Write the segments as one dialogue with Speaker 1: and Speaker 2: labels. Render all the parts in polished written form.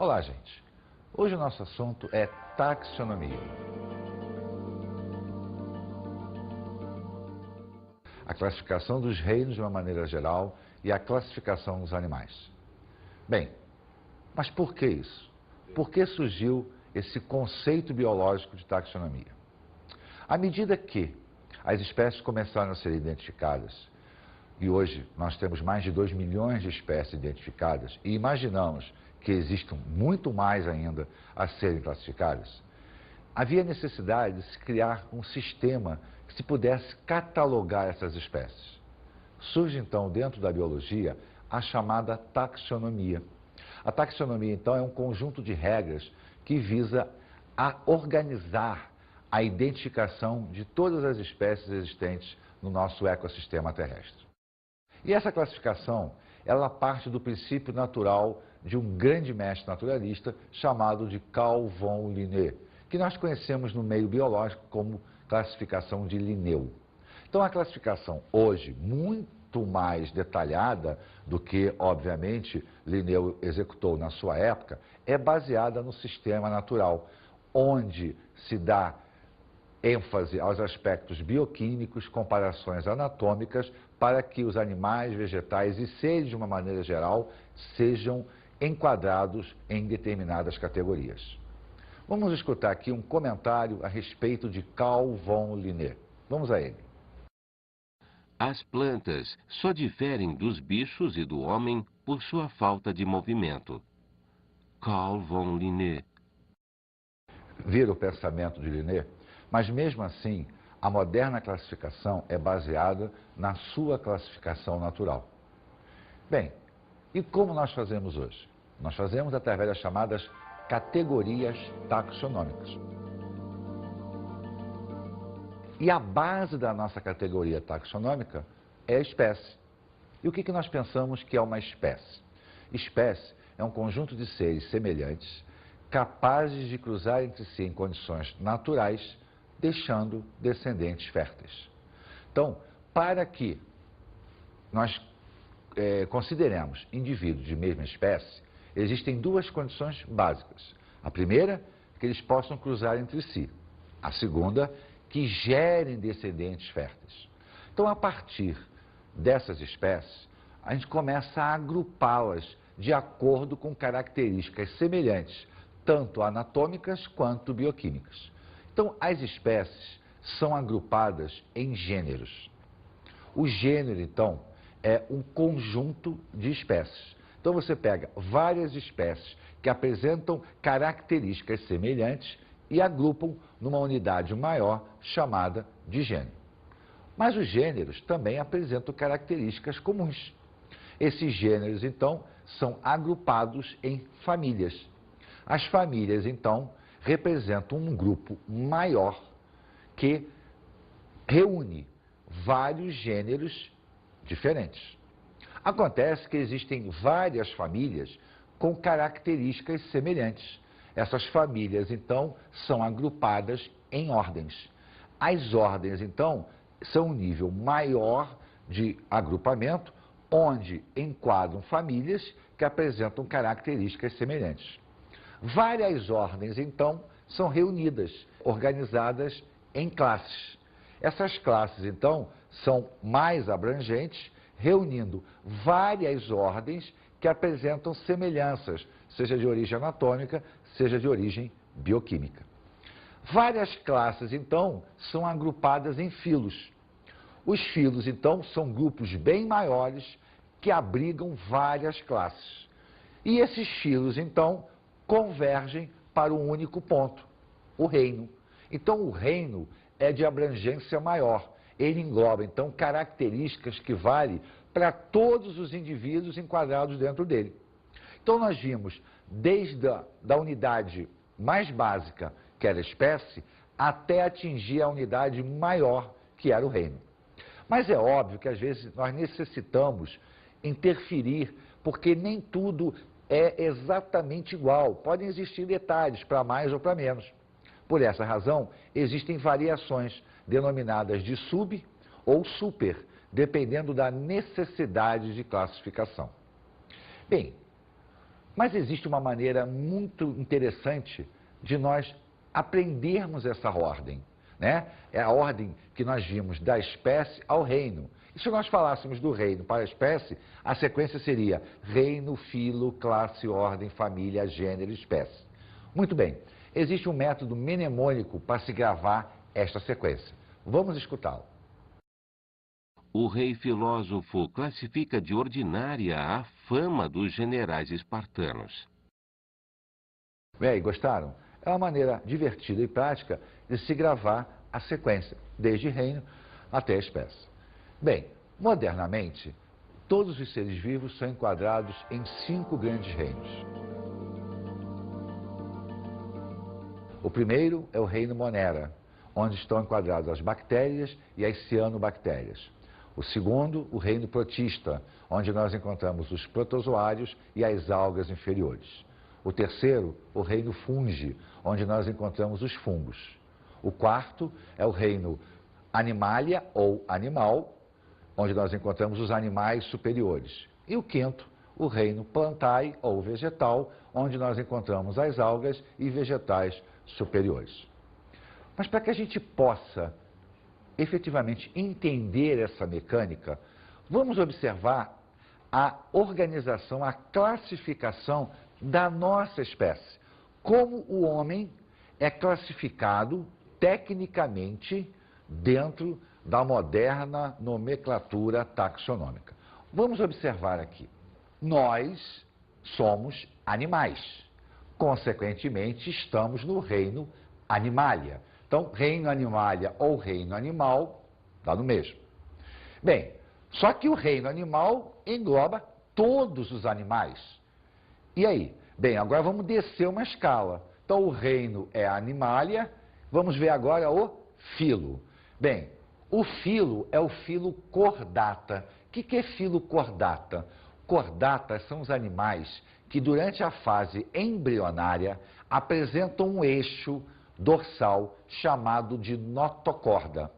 Speaker 1: Olá, gente. Hoje o nosso assunto é taxonomia. A classificação dos reinos de uma maneira geral e a classificação dos animais. Bem, mas por que isso? Por que surgiu esse conceito biológico de taxonomia? À medida que as espécies começaram a ser identificadas, e hoje nós temos mais de 2 milhões de espécies identificadas, e imaginamos que existam muito mais ainda a serem classificadas, havia necessidade de se criar um sistema que se pudesse catalogar essas espécies. Surge então dentro da biologia a chamada taxonomia. A taxonomia então é um conjunto de regras que visa a organizar a identificação de todas as espécies existentes no nosso ecossistema terrestre. E essa classificação, ela parte do princípio natural de um grande mestre naturalista chamado de Carl von Linné, que nós conhecemos no meio biológico como classificação de Linneu. Então a classificação hoje, muito mais detalhada do que, obviamente, Linneu executou na sua época, é baseada no sistema natural, onde se dá ênfase aos aspectos bioquímicos, comparações anatômicas, para que os animais, vegetais e seres, de uma maneira geral, sejam enquadrados em determinadas categorias. Vamos escutar aqui um comentário a respeito de Carl von Linné. Vamos a ele.
Speaker 2: As plantas só diferem dos bichos e do homem por sua falta de movimento. Carl von Linné.
Speaker 1: Vira o pensamento de Linné? Mas mesmo assim, a moderna classificação é baseada na sua classificação natural. Bem, e como nós fazemos hoje? Nós fazemos através das chamadas categorias taxonômicas. E a base da nossa categoria taxonômica é a espécie. E o que nós pensamos que é uma espécie? Espécie é um conjunto de seres semelhantes, capazes de cruzar entre si em condições naturais, deixando descendentes férteis. Então, para que nós consideremos indivíduos de mesma espécie, existem duas condições básicas. A primeira, que eles possam cruzar entre si. A segunda, que gerem descendentes férteis. Então, a partir dessas espécies, a gente começa a agrupá-las de acordo com características semelhantes, tanto anatômicas quanto bioquímicas. Então, as espécies são agrupadas em gêneros. O gênero, então, é um conjunto de espécies. Então, você pega várias espécies que apresentam características semelhantes e agrupam numa unidade maior chamada de gênero. Mas os gêneros também apresentam características comuns. Esses gêneros, então, são agrupados em famílias. As famílias, então, representam um grupo maior que reúne vários gêneros diferentes. Acontece que existem várias famílias com características semelhantes. Essas famílias, então, são agrupadas em ordens. As ordens, então, são um nível maior de agrupamento, onde enquadram famílias que apresentam características semelhantes. Várias ordens, então, são reunidas, organizadas em classes. Essas classes, então, são mais abrangentes, reunindo várias ordens que apresentam semelhanças, seja de origem anatômica, seja de origem bioquímica. Várias classes, então, são agrupadas em filos. Os filos, então, são grupos bem maiores que abrigam várias classes. E esses filos, então, convergem para um único ponto, o reino. Então, o reino é de abrangência maior. Ele engloba, então, características que valem para todos os indivíduos enquadrados dentro dele. Então, nós vimos desde a unidade mais básica, que era a espécie, até atingir a unidade maior, que era o reino. Mas é óbvio que, às vezes, nós necessitamos interferir, porque nem tudo é exatamente igual. Podem existir detalhes para mais ou para menos. Por essa razão, existem variações denominadas de sub ou super, dependendo da necessidade de classificação. Bem, Mas existe uma maneira muito interessante de nós aprendermos essa ordem, né? É a ordem que nós vimos da espécie ao reino. E se nós falássemos do reino para a espécie, a sequência seria reino, filo, classe, ordem, família, gênero, espécie. Muito bem, existe um método mnemônico para se gravar esta sequência. Vamos escutá-lo.
Speaker 2: O rei filósofo classifica de ordinária a fama dos generais espartanos.
Speaker 1: Bem, aí, gostaram? É uma maneira divertida e prática de se gravar a sequência, desde reino até a espécie. Bem, modernamente, todos os seres vivos são enquadrados em 5 grandes reinos. O primeiro é o reino Monera, onde estão enquadradas as bactérias e as cianobactérias. O segundo, o reino Protista, onde nós encontramos os protozoários e as algas inferiores. O terceiro, o reino Fungi, onde nós encontramos os fungos. O quarto é o reino Animalia ou animal, onde nós encontramos os animais superiores. E o quinto, o reino Plantae ou vegetal, onde nós encontramos as algas e vegetais superiores. Mas para que a gente possa efetivamente entender essa mecânica, vamos observar a organização, a classificação da nossa espécie. Como o homem é classificado tecnicamente dentro da moderna nomenclatura taxonômica. Vamos observar aqui. Nós somos animais. Consequentemente, estamos no reino Animalia. Então, reino Animalia ou reino animal, dá no mesmo. Bem, só que o reino animal engloba todos os animais. E aí? Bem, agora vamos descer uma escala. Então, o reino é Animalia, vamos ver agora o filo. Bem, o filo é o filo Chordata. O que é filo Chordata? Chordata são os animais que durante a fase embrionária apresentam um eixo dorsal chamado de notocorda.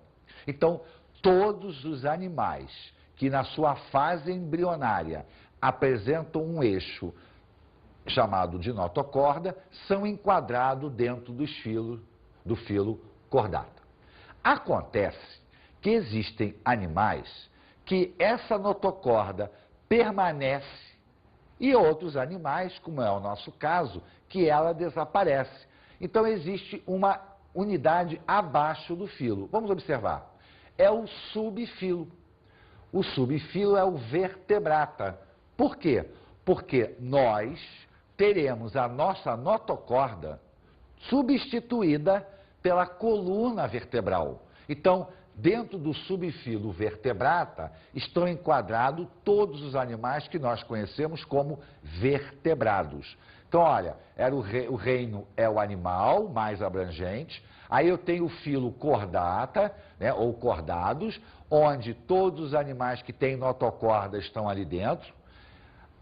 Speaker 1: Então, todos os animais que na sua fase embrionária apresentam um eixo chamado de notocorda são enquadrados dentro do filo Chordata. Acontece que existem animais que essa notocorda permanece e outros animais, como é o nosso caso, que ela desaparece. Então, existe uma unidade abaixo do filo. Vamos observar. É o subfilo. O subfilo é o vertebrata. Por quê? Porque nós teremos a nossa notocorda substituída pela coluna vertebral. Então, dentro do subfilo vertebrata, estão enquadrados todos os animais que nós conhecemos como vertebrados. Então, olha, o reino é o animal mais abrangente, aí eu tenho o filo Chordata, né, ou cordados, onde todos os animais que têm notocorda estão ali dentro.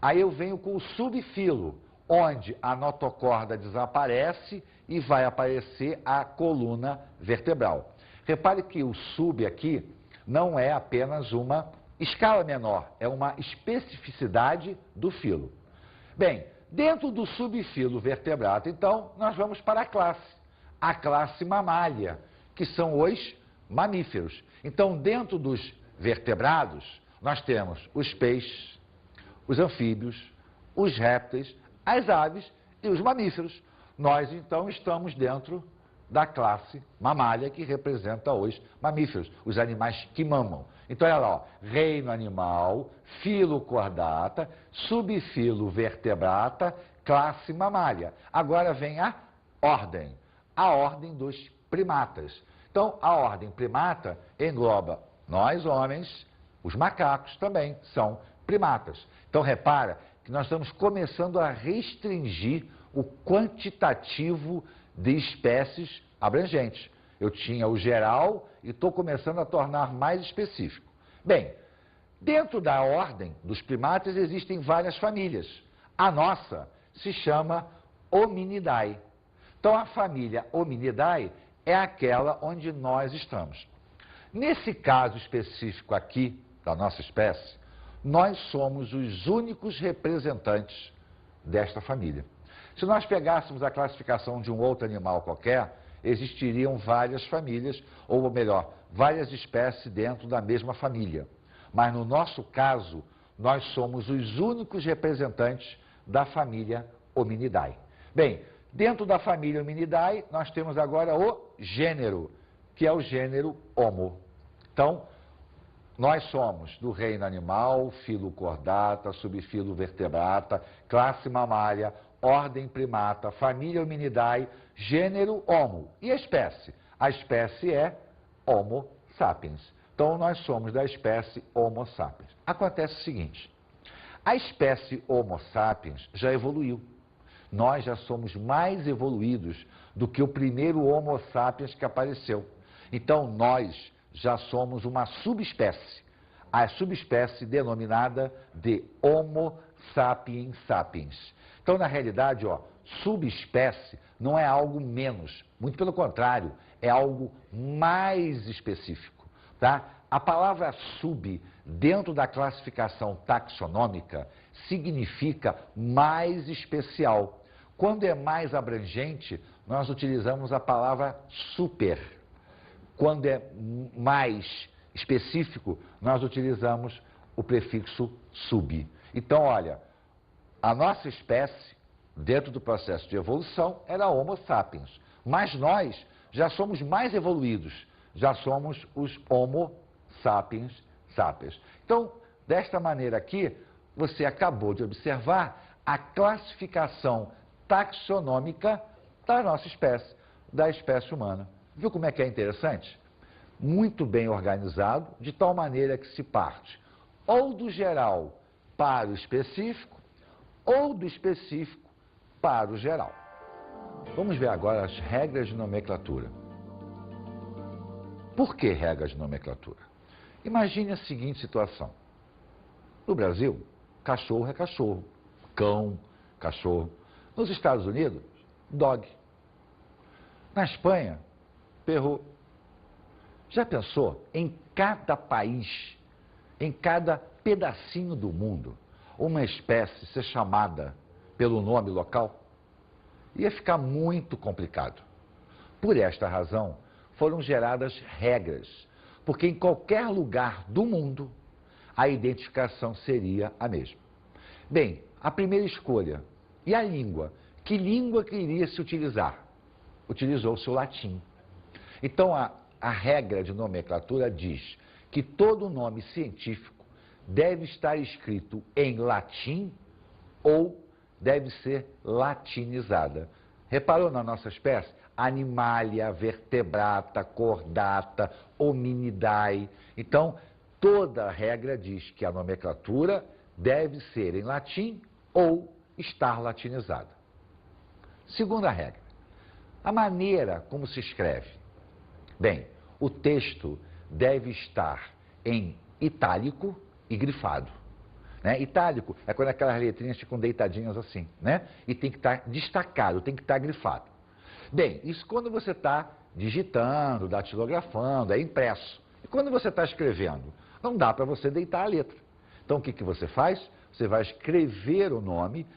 Speaker 1: Aí eu venho com o subfilo, onde a notocorda desaparece e vai aparecer a coluna vertebral. Repare que o sub aqui não é apenas uma escala menor, é uma especificidade do filo. Bem, dentro do subfilo vertebrado, então, nós vamos para a classe mamália, que são os mamíferos. Então, dentro dos vertebrados, nós temos os peixes, os anfíbios, os répteis, as aves e os mamíferos. Nós, então, estamos dentro da classe mamália, que representa os mamíferos, os animais que mamam. Então, olha lá, ó, reino animal, filo Chordata, subfilo vertebrata, classe mamália. Agora vem a ordem dos primatas. Então, a ordem primata engloba nós, homens, os macacos também são primatas. Então, repara que nós estamos começando a restringir o quantitativo de espécies abrangentes. Eu tinha o geral e estou começando a tornar mais específico. Bem, dentro da ordem dos primatas existem várias famílias. A nossa se chama Hominidae. Então, a família Hominidae é aquela onde nós estamos. Nesse caso específico aqui, da nossa espécie, nós somos os únicos representantes desta família. Se nós pegássemos a classificação de um outro animal qualquer, existiriam várias famílias, ou melhor, várias espécies dentro da mesma família. Mas no nosso caso, nós somos os únicos representantes da família Hominidae. Bem, dentro da família Hominidae, nós temos agora o gênero, que é o gênero Homo. Então, nós somos do reino animal, filo Chordata, subfilo Vertebrata, classe mamária, ordem primata, família Hominidae, gênero Homo. E a espécie? A espécie é Homo sapiens. Então, nós somos da espécie Homo sapiens. Acontece o seguinte, a espécie Homo sapiens já evoluiu. Nós já somos mais evoluídos do que o primeiro Homo sapiens que apareceu. Então, nós já somos uma subespécie, a subespécie denominada de Homo sapiens sapiens. Então, na realidade, subespécie não é algo menos, muito pelo contrário, é algo mais específico, tá? A palavra sub, dentro da classificação taxonômica, significa mais especial. Quando é mais abrangente, nós utilizamos a palavra super. Quando é mais específico, nós utilizamos o prefixo sub. Então, olha, a nossa espécie, dentro do processo de evolução, era Homo sapiens. Mas nós já somos mais evoluídos, já somos os Homo sapiens sapiens. Então, desta maneira aqui, você acabou de observar a classificação taxonômica da nossa espécie, da espécie humana. Viu como é que é interessante? Muito bem organizado, de tal maneira que se parte ou do geral para o específico, ou do específico para o geral. Vamos ver agora as regras de nomenclatura. Por que regras de nomenclatura? Imagine a seguinte situação. No Brasil, cachorro é cachorro, cão, cachorro. Nos Estados Unidos, dog. Na Espanha, perro. Já pensou em cada país, em cada pedacinho do mundo, uma espécie ser chamada pelo nome local? Ia ficar muito complicado. Por esta razão, foram geradas regras, porque em qualquer lugar do mundo, a identificação seria a mesma. Bem, a primeira escolha, e a língua? Que língua que iria se utilizar? Utilizou-se o latim. Então, a regra de nomenclatura diz que todo nome científico deve estar escrito em latim ou deve ser latinizada. Reparou na nossa espécie? Animalia, Vertebrata, Chordata, Hominidae. Então, toda a regra diz que a nomenclatura deve ser em latim ou estar latinizada. Segunda regra, a maneira como se escreve. Bem, o texto deve estar em itálico e grifado. Né? Itálico é quando aquelas letrinhas ficam deitadinhas assim, né? E tem que estar destacado, tem que estar grifado. Bem, isso quando você está digitando, datilografando, é impresso. E quando você está escrevendo, não dá para você deitar a letra. Então, o que que você faz? Você vai escrever o nome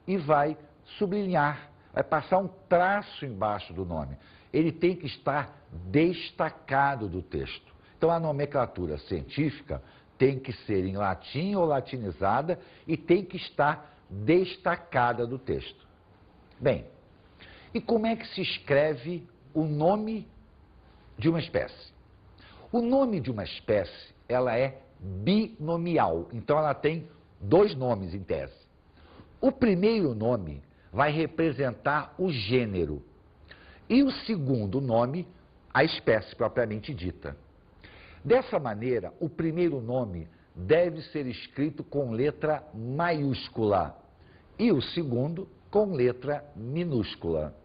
Speaker 1: e vai sublinhar, vai passar um traço embaixo do nome. Ele tem que estar destacado do texto. Então, a nomenclatura científica tem que ser em latim ou latinizada e tem que estar destacada do texto. Bem, e como é que se escreve o nome de uma espécie? O nome de uma espécie, ela é binomial, então ela tem dois nomes em tese. O primeiro nome vai representar o gênero e o segundo nome, a espécie propriamente dita. Dessa maneira, o primeiro nome deve ser escrito com letra maiúscula e o segundo com letra minúscula.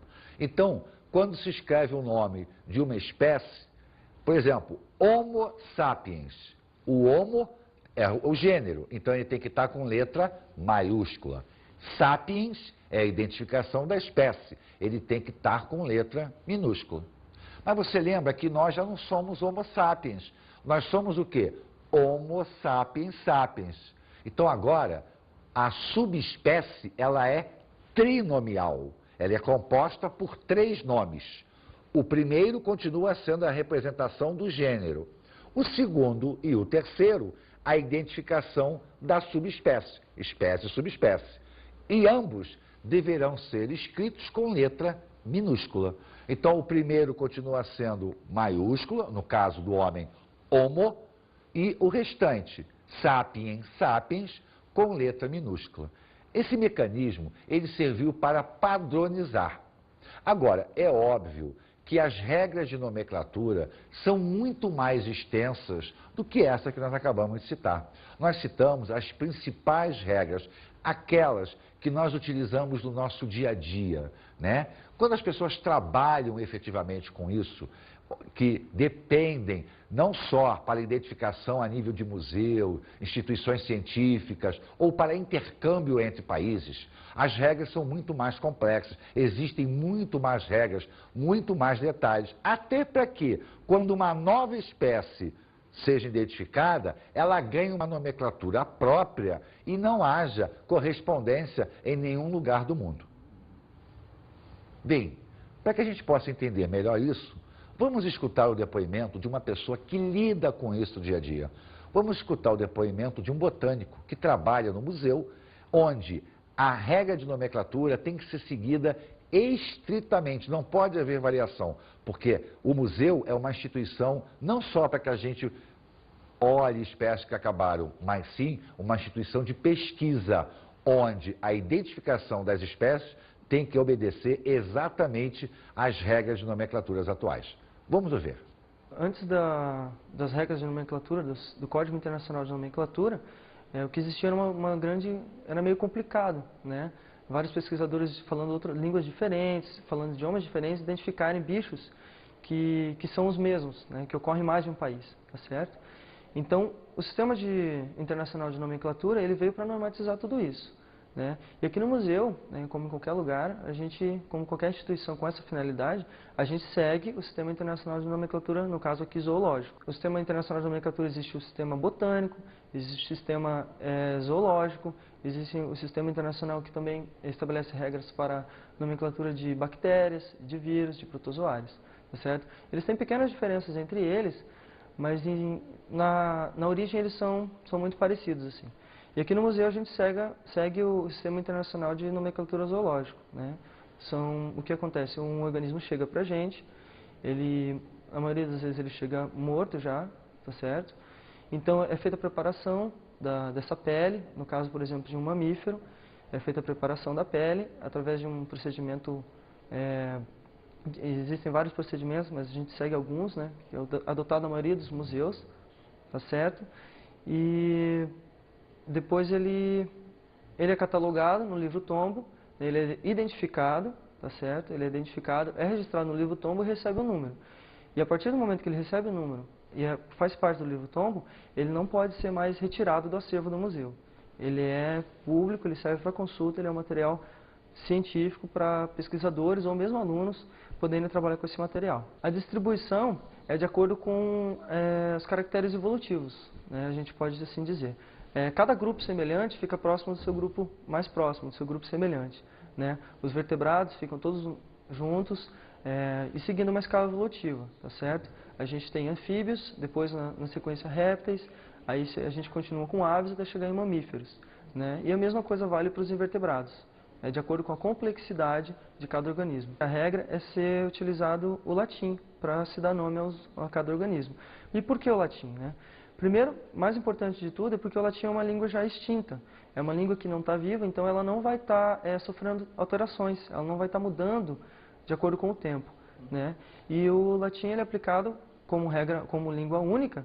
Speaker 1: Então, quando se escreve o nome de uma espécie, por exemplo, Homo sapiens, o Homo é o gênero, então ele tem que estar com letra maiúscula. Sapiens é a identificação da espécie, ele tem que estar com letra minúscula. Mas você lembra que nós já não somos Homo sapiens, nós somos o quê? Homo sapiens sapiens. Então agora, a subespécie, ela é trinomial. Ela é composta por 3 nomes. O primeiro continua sendo a representação do gênero. O segundo e o terceiro, a identificação da subespécie, espécie e subespécie. E ambos deverão ser escritos com letra minúscula. Então, o primeiro continua sendo maiúscula, no caso do homem, homo, e o restante, sapiens, sapiens, com letra minúscula. Esse mecanismo, ele serviu para padronizar. Agora, é óbvio que as regras de nomenclatura são muito mais extensas do que essa que nós acabamos de citar. Nós citamos as principais regras, aquelas que nós utilizamos no nosso dia a dia, né? Quando as pessoas trabalham efetivamente com isso, que dependem não só para identificação a nível de museu, instituições científicas ou para intercâmbio entre países, as regras são muito mais complexas, existem muito mais regras, muito mais detalhes, até para que, quando uma nova espécie seja identificada, ela ganhe uma nomenclatura própria e não haja correspondência em nenhum lugar do mundo. Bem, para que a gente possa entender melhor isso, vamos escutar o depoimento de uma pessoa que lida com isso dia a dia. Vamos escutar o depoimento de um botânico que trabalha no museu, onde a regra de nomenclatura tem que ser seguida estritamente, não pode haver variação, porque o museu é uma instituição não só para que a gente olhe espécies que acabaram, mas sim uma instituição de pesquisa, onde a identificação das espécies tem que obedecer exatamente às regras de nomenclaturas atuais. Vamos ver.
Speaker 3: Antes das regras de nomenclatura, do Código Internacional de Nomenclatura, o que existia era meio complicado, né? Vários pesquisadores falando línguas diferentes, falando idiomas diferentes, identificarem bichos que são os mesmos, né? Que ocorrem em mais de um país, tá certo? Então, o Sistema Internacional de Nomenclatura, ele veio para normatizar tudo isso, né? E aqui no museu, né, como em qualquer lugar, como qualquer instituição com essa finalidade, a gente segue o Sistema Internacional de Nomenclatura, no caso aqui zoológico. O Sistema Internacional de Nomenclatura existe o sistema botânico, existe o sistema zoológico, existe o Sistema Internacional que também estabelece regras para nomenclatura de bactérias, de vírus, de protozoários, tá certo? Eles têm pequenas diferenças entre eles, mas na origem eles são muito parecidos, assim. E aqui no museu a gente segue o Sistema Internacional de Nomenclatura Zoológico, né? O que acontece? Um organismo chega pra gente, a maioria das vezes ele chega morto já, tá certo? Então é feita a preparação dessa pele, no caso, por exemplo, de um mamífero, é feita a preparação da pele através de um procedimento, existem vários procedimentos, mas a gente segue alguns, né? Que é adotado na maioria dos museus, tá certo? E depois ele é catalogado no livro-tombo, ele é identificado, tá certo? Ele é identificado, é registrado no livro-tombo e recebe um número. E a partir do momento que ele recebe o número e faz parte do livro-tombo, ele não pode ser mais retirado do acervo do museu. Ele é público, ele serve para consulta, ele é um material científico para pesquisadores ou mesmo alunos poderem trabalhar com esse material. A distribuição é de acordo com os caracteres evolutivos, né? A gente pode assim dizer. Cada grupo semelhante fica próximo do seu grupo mais próximo, do seu grupo semelhante, né? Os vertebrados ficam todos juntos e seguindo uma escala evolutiva, tá certo? A gente tem anfíbios, depois na sequência répteis, aí a gente continua com aves até chegar em mamíferos, né? E a mesma coisa vale para os invertebrados, de acordo com a complexidade de cada organismo. A regra é ser utilizado o latim para se dar nome a cada organismo. E por que o latim, né? Primeiro, mais importante de tudo, é porque o latim é uma língua já extinta. É uma língua que não está viva, então ela não vai estar sofrendo alterações, ela não vai estar mudando de acordo com o tempo, né? E o latim ele é aplicado como regra, como língua única,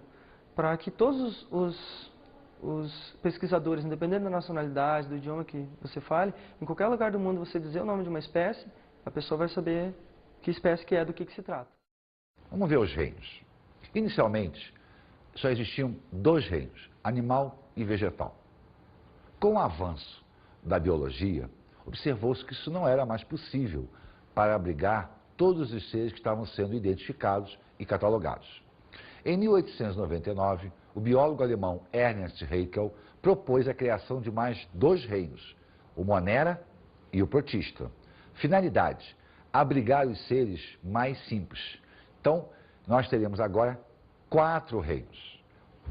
Speaker 3: para que todos os pesquisadores, independente da nacionalidade, do idioma que você fale, em qualquer lugar do mundo você dizer o nome de uma espécie, a pessoa vai saber que espécie que é, do que se trata.
Speaker 1: Vamos ver os reinos. Inicialmente, só existiam 2 reinos, animal e vegetal. Com o avanço da biologia, observou-se que isso não era mais possível para abrigar todos os seres que estavam sendo identificados e catalogados. Em 1899, o biólogo alemão Ernst Haeckel propôs a criação de mais 2 reinos, o Monera e o protista. Finalidade: abrigar os seres mais simples. Então, nós teremos agora 4 reinos: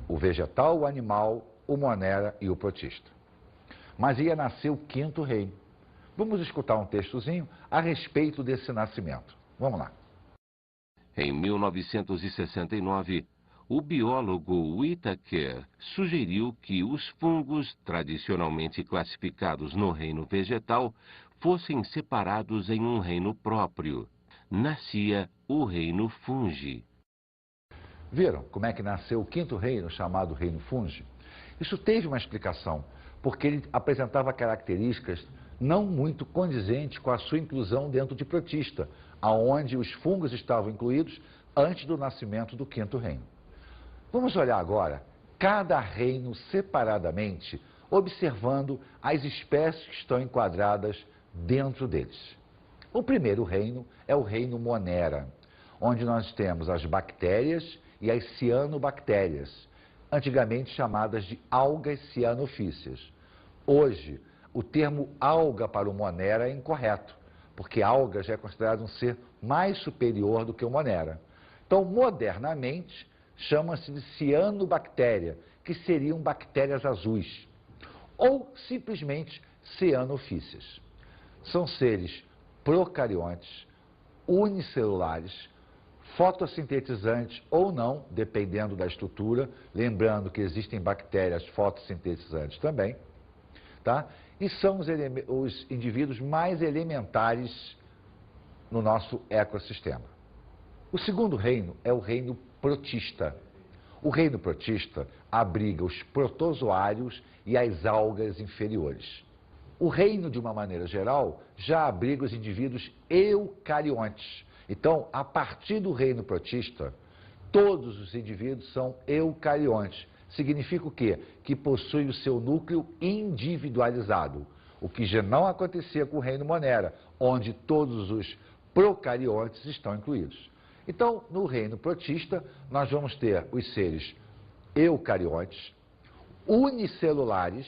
Speaker 1: o vegetal, o animal, o monera e o protista. Mas ia nascer o 5º reino. Vamos escutar um textozinho a respeito desse nascimento. Vamos lá.
Speaker 2: Em 1969, o biólogo Whittaker sugeriu que os fungos, tradicionalmente classificados no reino vegetal, fossem separados em um reino próprio. Nascia o reino fungi.
Speaker 1: Viram como é que nasceu o 5º reino, chamado reino fungi? Isso teve uma explicação, porque ele apresentava características não muito condizentes com a sua inclusão dentro de protista, aonde os fungos estavam incluídos antes do nascimento do 5º reino. Vamos olhar agora cada reino separadamente, observando as espécies que estão enquadradas dentro deles. O primeiro reino é o reino monera, onde nós temos as bactérias e as cianobactérias, antigamente chamadas de algas cianofícias. Hoje, o termo alga para o monera é incorreto, porque alga já é considerado um ser mais superior do que o monera. Então, modernamente, chama-se de cianobactéria, que seriam bactérias azuis, ou simplesmente cianofícias. São seres procariontes, unicelulares, fotossintetizantes ou não, dependendo da estrutura, lembrando que existem bactérias fotossintetizantes também, tá? E são os indivíduos mais elementares no nosso ecossistema. O segundo reino é o reino protista. O reino protista abriga os protozoários e as algas inferiores. O reino, de uma maneira geral, já abriga os indivíduos eucariontes. Então, a partir do reino protista, todos os indivíduos são eucariontes. Significa o quê? Que possui o seu núcleo individualizado, o que já não acontecia com o reino monera, onde todos os procariontes estão incluídos. Então, no reino protista, nós vamos ter os seres eucariontes, unicelulares,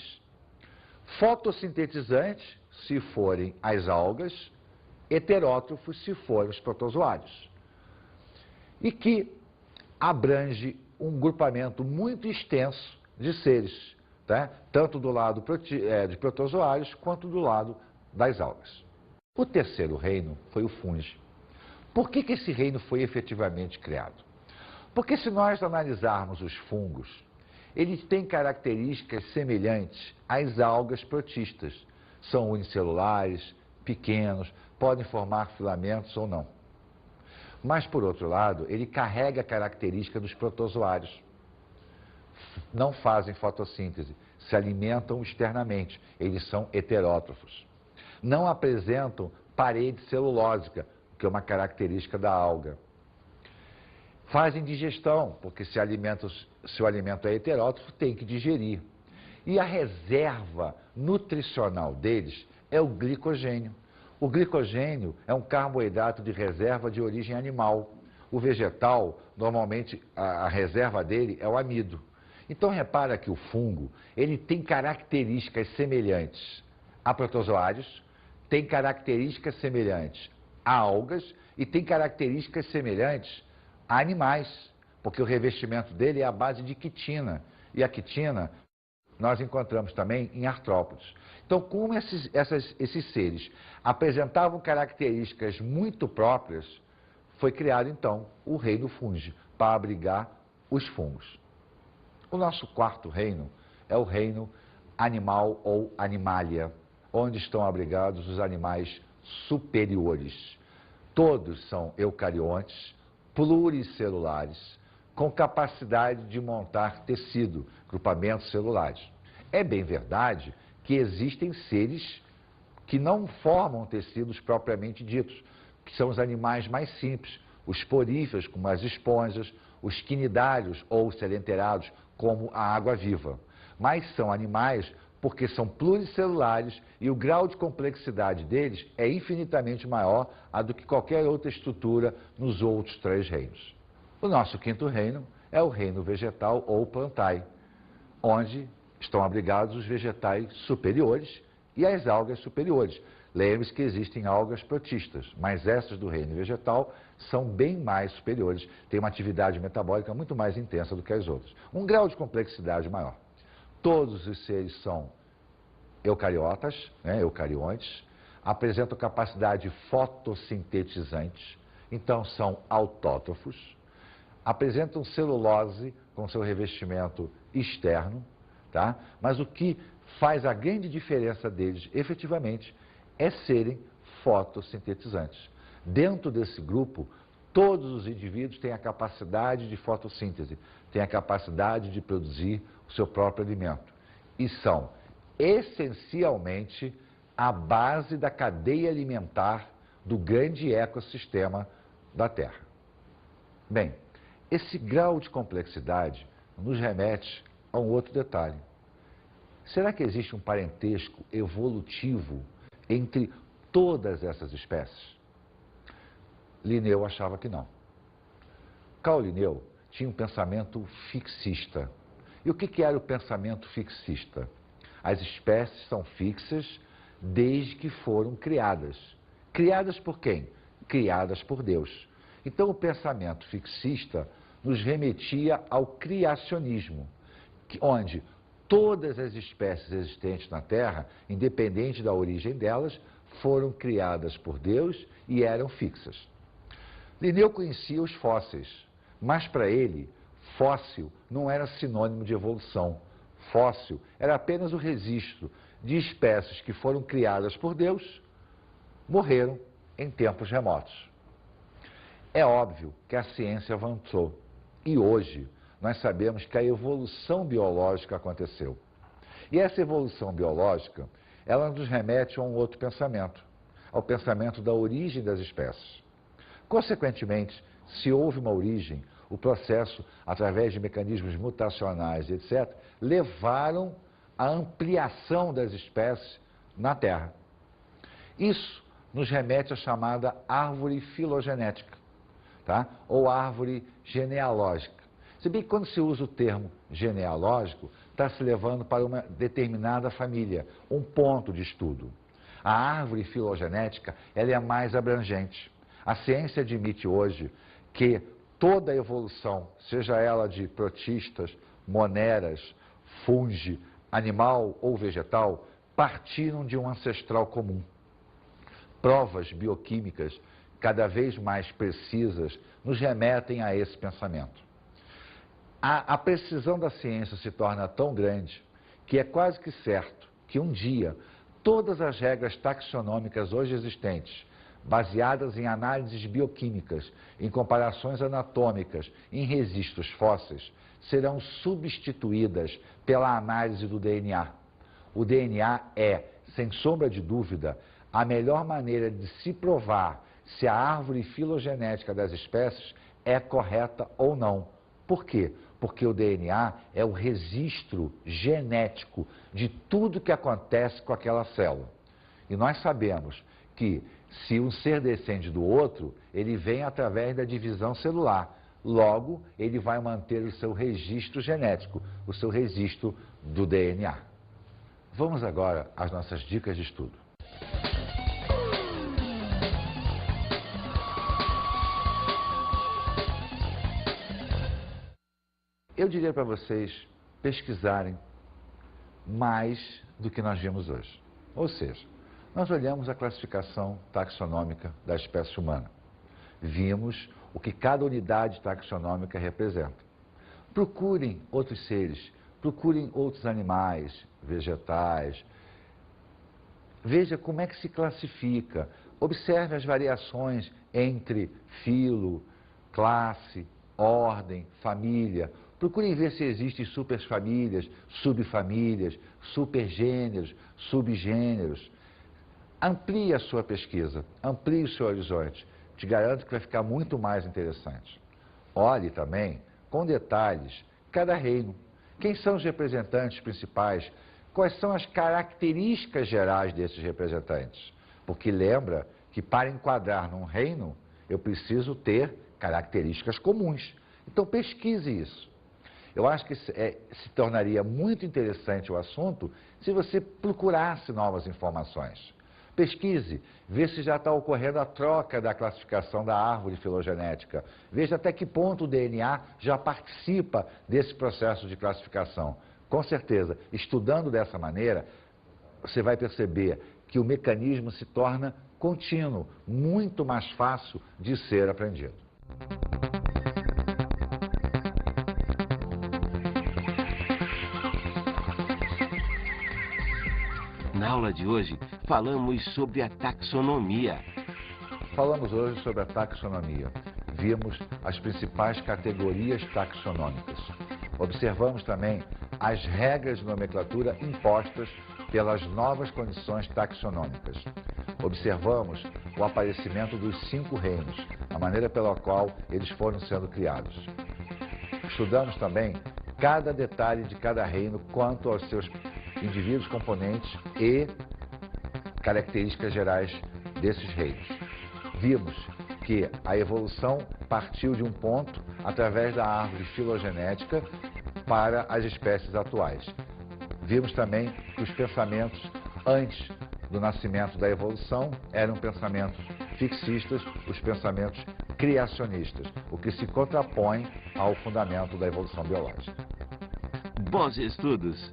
Speaker 1: fotossintetizantes, se forem as algas, heterótrofos, se forem os protozoários, e que abrange um grupamento muito extenso de seres, tá? Tanto do lado de protozoários quanto do lado das algas. O terceiro reino foi o fungi. Por que esse reino foi efetivamente criado? Porque se nós analisarmos os fungos, eles têm características semelhantes às algas protistas. São unicelulares, pequenos, podem formar filamentos ou não. Mas, por outro lado, ele carrega a característica dos protozoários. Não fazem fotossíntese, se alimentam externamente, eles são heterótrofos. Não apresentam parede celulósica, que é uma característica da alga. Fazem digestão, porque se o alimento é heterótrofo, tem que digerir. E a reserva nutricional deles é o glicogênio. O glicogênio é um carboidrato de reserva de origem animal. O vegetal, normalmente, a reserva dele é o amido. Então, repara que o fungo, ele tem características semelhantes a protozoários, tem características semelhantes a algas e tem características semelhantes a animais, porque o revestimento dele é à base de quitina. E a quitina nós encontramos também em artrópodes. Então, como esses seres apresentavam características muito próprias, foi criado, então, o reino fungi, para abrigar os fungos. O nosso quarto reino é o reino animal ou animalia, onde estão abrigados os animais superiores. Todos são eucariontes, pluricelulares, com capacidade de montar tecido, grupamentos celulares. É bem verdade que existem seres que não formam tecidos propriamente ditos, que são os animais mais simples, os poríferos, como as esponjas, os quinidários ou selenterados, como a água-viva. Mas são animais porque são pluricelulares e o grau de complexidade deles é infinitamente maior do que qualquer outra estrutura nos outros 3 reinos. O nosso quinto reino é o reino vegetal ou plantae, onde estão abrigados os vegetais superiores e as algas superiores. Lembre-se que existem algas protistas, mas essas do reino vegetal são bem mais superiores, têm uma atividade metabólica muito mais intensa do que as outras. Um grau de complexidade maior. Todos os seres são eucariotas, eucariontes, apresentam capacidade fotossintetizante, então são autótrofos, apresentam celulose com seu revestimento externo, tá? Mas o que faz a grande diferença deles, efetivamente, é serem fotossintetizantes. Dentro desse grupo, todos os indivíduos têm a capacidade de fotossíntese, têm a capacidade de produzir o seu próprio alimento. E são, essencialmente, a base da cadeia alimentar do grande ecossistema da Terra. Bem, esse grau de complexidade nos remete a um outro detalhe. Será que existe um parentesco evolutivo entre todas essas espécies? Linneu achava que não. Carl Linneu tinha um pensamento fixista. E o que era o pensamento fixista? As espécies são fixas desde que foram criadas. Criadas por quem? Criadas por Deus. Então o pensamento fixista nos remetia ao criacionismo, onde todas as espécies existentes na Terra, independente da origem delas, foram criadas por Deus e eram fixas. Linneu conhecia os fósseis, mas para ele, fóssil não era sinônimo de evolução. Fóssil era apenas o registro de espécies que foram criadas por Deus, morreram em tempos remotos. É óbvio que a ciência avançou e hoje nós sabemos que a evolução biológica aconteceu. E essa evolução biológica, ela nos remete a um outro pensamento, ao pensamento da origem das espécies. Consequentemente, se houve uma origem, o processo, através de mecanismos mutacionais, etc., levaram à ampliação das espécies na Terra. Isso nos remete à chamada árvore filogenética, tá? Ou árvore genealógica. Se bem que quando se usa o termo genealógico, está se levando para uma determinada família, um ponto de estudo. A árvore filogenética, ela é mais abrangente. A ciência admite hoje que toda a evolução, seja ela de protistas, moneras, fungi, animal ou vegetal, partiram de um ancestral comum. Provas bioquímicas cada vez mais precisas nos remetem a esse pensamento. A precisão da ciência se torna tão grande que é quase que certo que um dia todas as regras taxonômicas hoje existentes, baseadas em análises bioquímicas, em comparações anatômicas, em registros fósseis, serão substituídas pela análise do DNA. O DNA é, sem sombra de dúvida, a melhor maneira de se provar se a árvore filogenética das espécies é correta ou não. Por quê? Porque o DNA é o registro genético de tudo que acontece com aquela célula. E nós sabemos que se um ser descende do outro, ele vem através da divisão celular. Logo, ele vai manter o seu registro genético, o seu registro do DNA. Vamos agora às nossas dicas de estudo. Eu diria para vocês pesquisarem mais do que nós vimos hoje. Ou seja, nós olhamos a classificação taxonômica da espécie humana. Vimos o que cada unidade taxonômica representa. Procurem outros seres, procurem outros animais, vegetais. Veja como é que se classifica. Observe as variações entre filo, classe, ordem, família. Procurem ver se existem superfamílias, subfamílias, supergêneros, subgêneros. Amplie a sua pesquisa, amplie o seu horizonte. Te garanto que vai ficar muito mais interessante. Olhe também, com detalhes, cada reino. Quem são os representantes principais? Quais são as características gerais desses representantes? Porque lembra que para enquadrar num reino, eu preciso ter características comuns. Então pesquise isso. Eu acho que se tornaria muito interessante o assunto se você procurasse novas informações. Pesquise, vê se já está ocorrendo a troca da classificação da árvore filogenética. Veja até que ponto o DNA já participa desse processo de classificação. Com certeza, estudando dessa maneira, você vai perceber que o mecanismo se torna contínuo, muito mais fácil de ser aprendido.
Speaker 2: Na aula de hoje, falamos sobre a taxonomia.
Speaker 1: Falamos hoje sobre a taxonomia. Vimos as principais categorias taxonômicas. Observamos também as regras de nomenclatura impostas pelas novas condições taxonômicas. Observamos o aparecimento dos 5 reinos, a maneira pela qual eles foram sendo criados. Estudamos também cada detalhe de cada reino quanto aos seus indivíduos componentes e características gerais desses reinos. Vimos que a evolução partiu de um ponto através da árvore filogenética para as espécies atuais. Vimos também que os pensamentos antes do nascimento da evolução eram pensamentos fixistas, os pensamentos criacionistas, o que se contrapõe ao fundamento da evolução biológica.
Speaker 2: Bons estudos!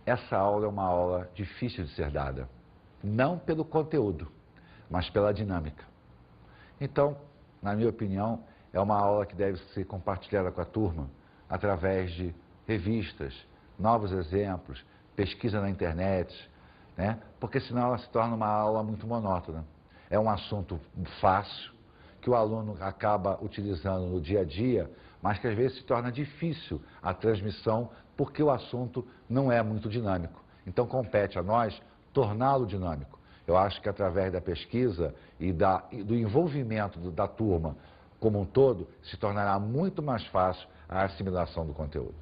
Speaker 1: Essa aula é uma aula difícil de ser dada, não pelo conteúdo, mas pela dinâmica. Então, na minha opinião, é uma aula que deve ser compartilhada com a turma através de revistas, novos exemplos, pesquisa na internet, né? Porque senão ela se torna uma aula muito monótona. É um assunto fácil, que o aluno acaba utilizando no dia a dia, mas que às vezes se torna difícil a transmissão porque o assunto não é muito dinâmico. Então compete a nós torná-lo dinâmico. Eu acho que através da pesquisa e do envolvimento da turma como um todo, se tornará muito mais fácil a assimilação do conteúdo.